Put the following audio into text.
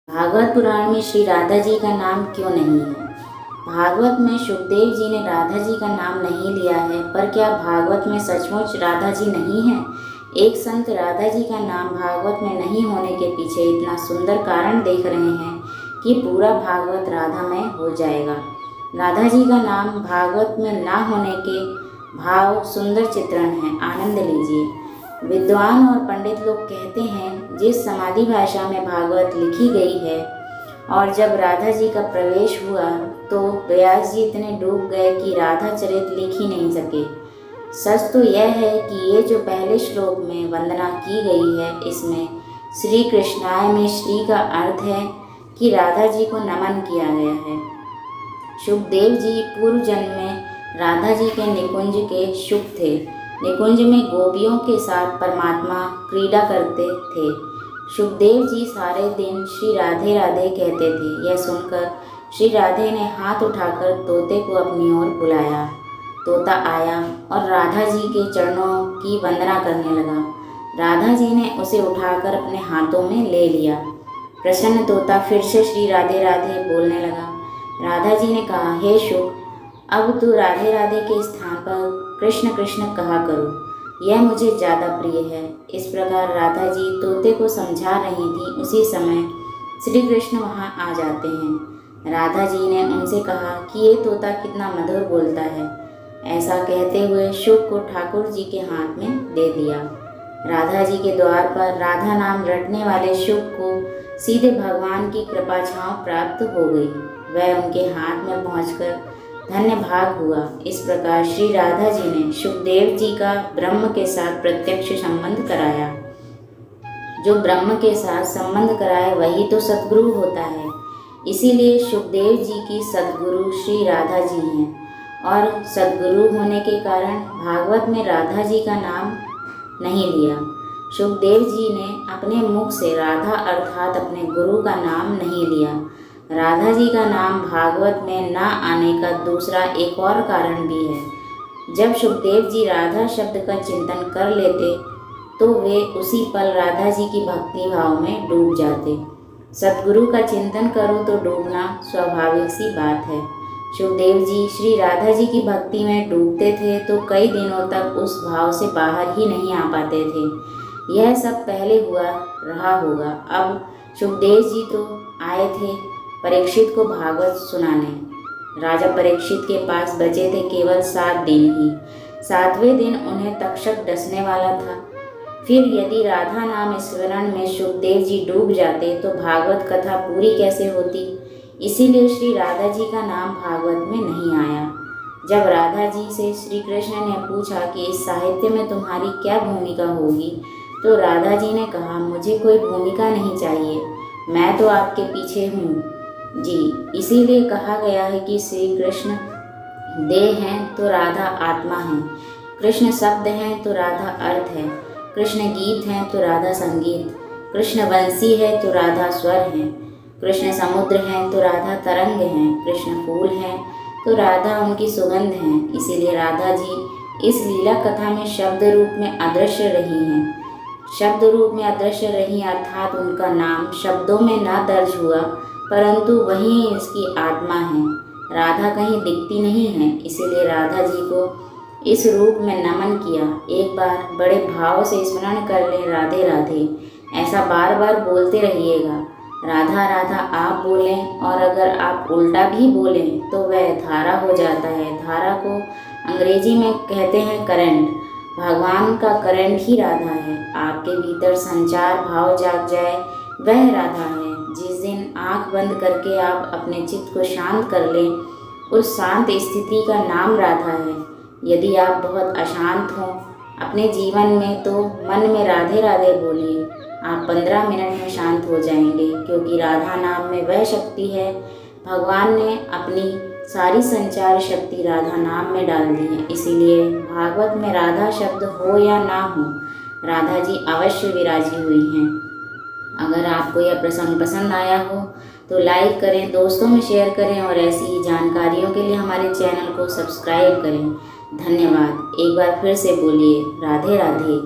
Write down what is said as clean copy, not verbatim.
भागवत पुराण में श्री राधा जी का नाम क्यों नहीं है? भागवत में शुकदेव जी ने राधा जी का नाम नहीं लिया है, पर क्या भागवत में सचमुच राधा जी नहीं है? एक संत राधा जी का नाम भागवत में नहीं होने के पीछे इतना सुंदर कारण देख रहे हैं कि पूरा भागवत राधामय हो जाएगा। राधा जी का नाम भागवत में ना होने के भाव सुंदर चित्रण है, आनंद लीजिए। विद्वान और पंडित लोग कहते हैं, जिस समाधि भाषा में भागवत लिखी गई है और जब राधा जी का प्रवेश हुआ तो व्यास जी इतने डूब गए कि राधा चरित लिख ही नहीं सके। सच तो यह है कि ये जो पहले श्लोक में वंदना की गई है, इसमें श्री कृष्णाय में श्री का अर्थ है कि राधा जी को नमन किया गया है। शुकदेव जी पूर्व जन्म में राधा जी के निकुंज के शुक थे। निकुंज में गोपियों के साथ परमात्मा क्रीड़ा करते थे। शुकदेव जी सारे दिन श्री राधे राधे कहते थे। यह सुनकर श्री राधे ने हाथ उठाकर तोते को अपनी ओर बुलाया। तोता आया और राधा जी के चरणों की वंदना करने लगा। राधा जी ने उसे उठाकर अपने हाथों में ले लिया। प्रसन्न तोता फिर से श्री राधे राधे बोलने लगा। राधा जी ने कहा, हे शुक, अब तू राधे राधे के स्थान पर कृष्ण कृष्ण कहा करो, यह मुझे ज़्यादा प्रिय है। इस प्रकार राधा जी तोते को समझा रही थी। उसी समय श्री कृष्ण वहाँ आ जाते हैं। राधा जी ने उनसे कहा कि ये तोता कितना मधुर बोलता है। ऐसा कहते हुए शुक को ठाकुर जी के हाथ में दे दिया। राधा जी के द्वार पर राधा नाम रटने वाले शुक को सीधे भगवान की कृपा छाँव प्राप्त हो गई। वह उनके हाथ में पहुंचकर धन्य भाग हुआ। इस प्रकार श्री राधा जी ने शुकदेव जी का ब्रह्म के साथ प्रत्यक्ष संबंध कराया। जो ब्रह्म के साथ संबंध कराए वही तो सद्गुरु होता है। इसीलिए शुकदेव जी की सद्गुरु श्री राधा जी हैं और सद्गुरु होने के कारण भागवत में राधा जी का नाम नहीं लिया। शुकदेव जी ने अपने मुख से राधा अर्थात अपने गुरु का नाम नहीं लिया। राधा जी का नाम भागवत में न आने का दूसरा एक और कारण भी है। जब शुकदेव जी राधा शब्द का चिंतन कर लेते तो वे उसी पल राधा जी की भक्ति भाव में डूब जाते। सद्गुरु का चिंतन करो तो डूबना स्वाभाविक सी बात है। शुकदेव जी श्री राधा जी की भक्ति में डूबते थे तो कई दिनों तक उस भाव से बाहर ही नहीं आ पाते थे। यह सब पहले हुआ रहा होगा। अब शुकदेव जी तो आए थे परीक्षित को भागवत सुनाने। राजा परीक्षित के पास बचे थे केवल 7 दिन ही। 7वें दिन उन्हें तक्षक डसने वाला था। फिर यदि राधा नाम स्मरण में शुकदेव जी डूब जाते तो भागवत कथा पूरी कैसे होती? इसीलिए श्री राधा जी का नाम भागवत में नहीं आया। जब राधा जी से श्री कृष्ण ने पूछा कि इस साहित्य में तुम्हारी क्या भूमिका होगी, तो राधा जी ने कहा, मुझे कोई भूमिका नहीं चाहिए, मैं तो आपके पीछे हूँ जी। इसीलिए कहा गया है कि श्री कृष्ण देह हैं तो राधा आत्मा है, कृष्ण शब्द हैं तो राधा अर्थ है, कृष्ण गीत हैं तो राधा संगीत, कृष्ण बंसी है तो राधा स्वर हैं, कृष्ण समुद्र हैं तो राधा तरंग हैं, कृष्ण फूल हैं तो राधा उनकी सुगंध हैं। इसीलिए राधा जी इस लीला कथा में शब्द रूप में अदृश्य रही हैं। शब्द रूप में अदृश्य रही अर्थात उनका नाम शब्दों में ना दर्ज हुआ, परंतु वही इसकी आत्मा है। राधा कहीं दिखती नहीं है। इसीलिए राधा जी को इस रूप में नमन किया। एक बार बड़े भाव से स्मरण कर लें, राधे राधे, ऐसा बार बार बोलते रहिएगा। राधा राधा आप बोलें और अगर आप उल्टा भी बोलें तो वह धारा हो जाता है। धारा को अंग्रेजी में कहते हैं करंट। भगवान का करंट ही राधा है। आपके भीतर संचार भाव जाग जाए वह राधा है। जिस दिन आंख बंद करके आप अपने चित्त को शांत कर लें, उस शांत स्थिति का नाम राधा है। यदि आप बहुत अशांत हों अपने जीवन में तो मन में राधे राधे बोलिए। आप 15 मिनट में शांत हो जाएंगे, क्योंकि राधा नाम में वह शक्ति है। भगवान ने अपनी सारी संचार शक्ति राधा नाम में डाल दी है। इसीलिए भागवत में राधा शब्द हो या ना हो, राधा जी अवश्य विराजी हुई हैं। अगर आपको यह प्रसंग पसंद आया हो तो लाइक करें, दोस्तों में शेयर करें और ऐसी ही जानकारियों के लिए हमारे चैनल को सब्सक्राइब करें। धन्यवाद। एक बार फिर से बोलिए, राधे राधे।